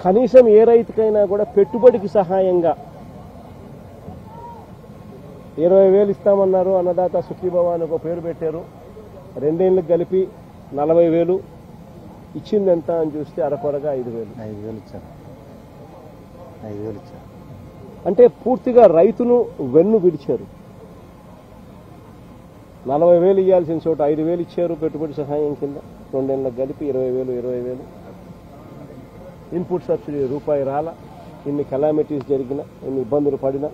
కనీసం ఏ రైతుకైనా కూడా పెట్టుబడికి సహాయంగా 20,000 ఇస్తామన్నారు. అన్నదాత సుఖీభవ అని ఒక పేరు పెట్టారు. 2 ఏళ్ళకి కలిపి 40,000 ఇచ్చింది ఎంత అని చూస్తే అరకొరగా 5,000 ఇచ్చారు. అంటే పూర్తిగా రైతును వెన్ను విడిచారు. 40,000 ఇవ్వాల్సిన చోట 5,000 ఇచ్చారు పెట్టుబడి సహాయం కింద. 2 ఏళ్ళకి కలిపి 20,000. ఇన్పుట్ సబ్సిడీ రూపాయి రాల. ఇన్ని కెలామిటీస్ జరిగినా, ఇన్ని ఇబ్బందులు పడినా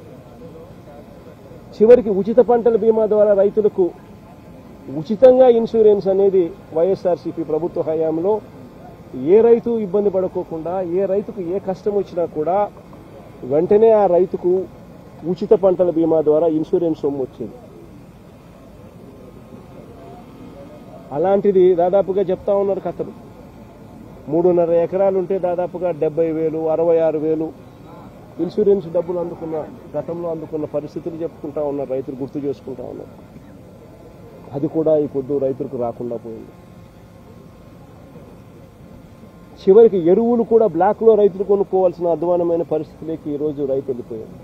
చివరికి ఉచిత పంటల బీమా ద్వారా రైతులకు ఉచితంగా ఇన్సూరెన్స్ అనేది వైఎస్ఆర్సీపీ ప్రభుత్వ హయాంలో ఏ రైతు ఇబ్బంది పడుకోకుండా, ఏ రైతుకు ఏ కష్టం వచ్చినా కూడా వెంటనే ఆ రైతుకు ఉచిత పంటల బీమా ద్వారా ఇన్సూరెన్స్ సొమ్ము వచ్చేది. అలాంటిది దాదాపుగా చెప్తా ఉన్నారు కథలు. 3.5 ఎకరాలు ఉంటే దాదాపుగా 70,000, 66,000 ఇన్సూరెన్స్ డబ్బులు గతంలో అందుకున్న పరిస్థితులు చెప్పుకుంటా ఉన్నారు. రైతులు గుర్తు చేసుకుంటా ఉన్నారు. అది కూడా ఈ పొద్దు రైతులకు రాకుండా పోయింది. చివరికి ఎరువులు కూడా బ్లాక్లో రైతులు కొనుక్కోవాల్సిన అధ్వానమైన పరిస్థితులకి ఈరోజు రైతు వెళ్ళిపోయారు.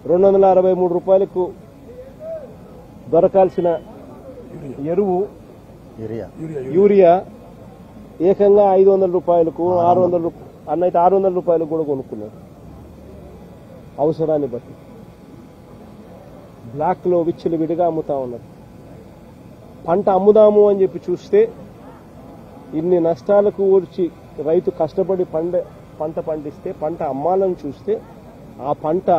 263 రూపాయలకు దొరకాల్సిన ఎరువు యూరియా ఏకంగా 500 రూపాయలకు, 600 అన్నైతే 600 రూపాయలకు కూడా కొనుక్కున్నారు. అవసరాన్ని బట్టి బ్లాక్లో విచ్చలు విడిగా అమ్ముతా ఉన్నారు. పంట అమ్ముదాము అని చెప్పి చూస్తే ఇన్ని నష్టాలకు ఊడ్చి రైతు కష్టపడి పంట పండిస్తే పంట అమ్మాలని చూస్తే ఆ పంట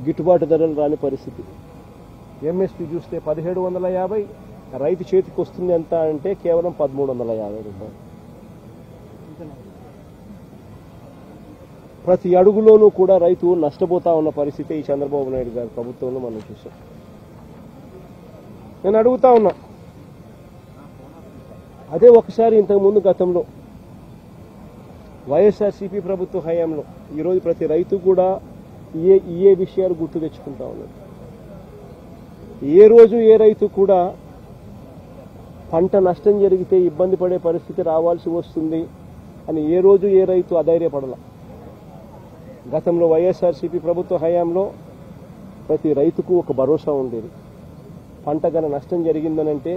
గిట్టుబాటు ధరలు రాని పరిస్థితి. ఎంఎస్పీ చూస్తే 1,750, రైతు చేతికి వస్తుంది ఎంత అంటే కేవలం 1,350 రూపాయలు. ప్రతి అడుగులోనూ కూడా రైతు నష్టపోతా ఉన్న పరిస్థితి ఈ చంద్రబాబు నాయుడు గారి ప్రభుత్వంలో మనం చూసాం. నేను అడుగుతా ఉన్నా, అదే ఒకసారి ఇంతకుముందు గతంలో వైఎస్ఆర్సీపీ ప్రభుత్వ హయాంలో ఈరోజు ప్రతి రైతు కూడా ఏ విషయాలు గుర్తు తెచ్చుకుంటా ఉన్నారు. ఏ రోజు ఏ రైతు కూడా పంట నష్టం జరిగితే ఇబ్బంది పడే పరిస్థితి రావాల్సి వస్తుంది అని ఏ రోజు ఏ రైతు అధైర్యపడాల. గతంలో వైఎస్ఆర్సీపీ ప్రభుత్వ హయాంలో ప్రతి రైతుకు ఒక భరోసా ఉండేది. పంట గన నష్టం జరిగిందనంటే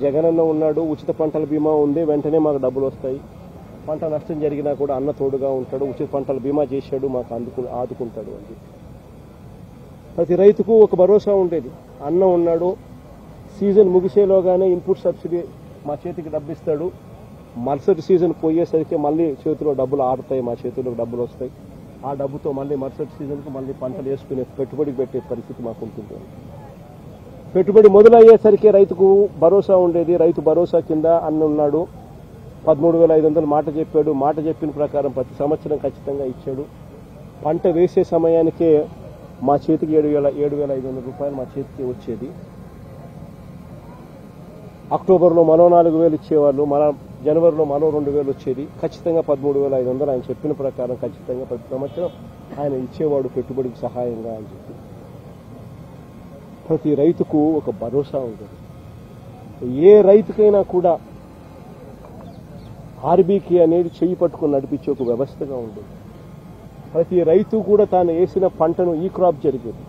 జగనన్న ఉన్నాడు, ఉచిత పంటల బీమా ఉంది, వెంటనే మాకు డబ్బులు వస్తాయి. పంట నష్టం జరిగినా కూడా అన్న తోడుగా ఉంటాడు, ఉచిత పంటల బీమా చేశాడు, మాకు ఆదుకుంటాడు అని ప్రతి రైతుకు ఒక భరోసా ఉండేది. అన్న ఉన్నాడు, సీజన్ ముగిసేలోగానే ఇన్పుట్ సబ్సిడీ మా చేతికి డబ్బిస్తాడు, మరుసటి సీజన్ పోయేసరికి మళ్ళీ చేతిలో డబ్బులు ఆడతాయి, మా చేతిలో డబ్బులు వస్తాయి. ఆ డబ్బుతో మళ్ళీ మరుసటి సీజన్కు మళ్ళీ పంటలు వేసుకునే పెట్టుబడికి పెట్టే పరిస్థితి మాకు ఉంటుంది. పెట్టుబడి మొదలయ్యేసరికి రైతుకు భరోసా ఉండేది. రైతు భరోసా కింద అన్న ఉన్నాడు, 13,500 మాట చెప్పాడు. మాట చెప్పిన ప్రకారం ప్రతి సంవత్సరం ఖచ్చితంగా ఇచ్చాడు. పంట వేసే సమయానికే మా చేతికి 7,500 రూపాయలు మా చేతికి వచ్చేది. అక్టోబర్లో మరో 4,000 ఇచ్చేవాళ్ళు, జనవరిలో మరో 2,000 వచ్చేది. ఖచ్చితంగా 13,500 ఆయన చెప్పిన ప్రకారం ఖచ్చితంగా ప్రతి సంవత్సరం ఆయన ఇచ్చేవాడు పెట్టుబడికి సహాయంగా అని చెప్పి. ప్రతి రైతుకు ఒక భరోసా ఉంటుంది. ఏ రైతుకైనా కూడా ఆర్బీకే అనేది చెయ్యి పట్టుకుని నడిపించే ఒక వ్యవస్థగా ఉండేది. ప్రతి రైతు కూడా తాను వేసిన పంటను ఈ క్రాప్ జరిగేది.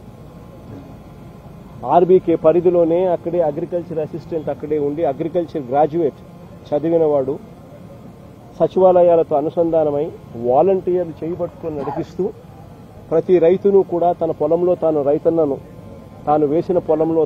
ఆర్బీకే పరిధిలోనే అక్కడే అగ్రికల్చర్ అసిస్టెంట్ అక్కడే ఉండి అగ్రికల్చర్ గ్రాడ్యుయేట్ చదివిన వాడు సచివాలయాలతో అనుసంధానమై వాలంటీర్లు చేయి పట్టుకుని నడిపిస్తూ ప్రతి రైతును కూడా తన పొలంలో తాను రైతన్నను తాను వేసిన పొలంలో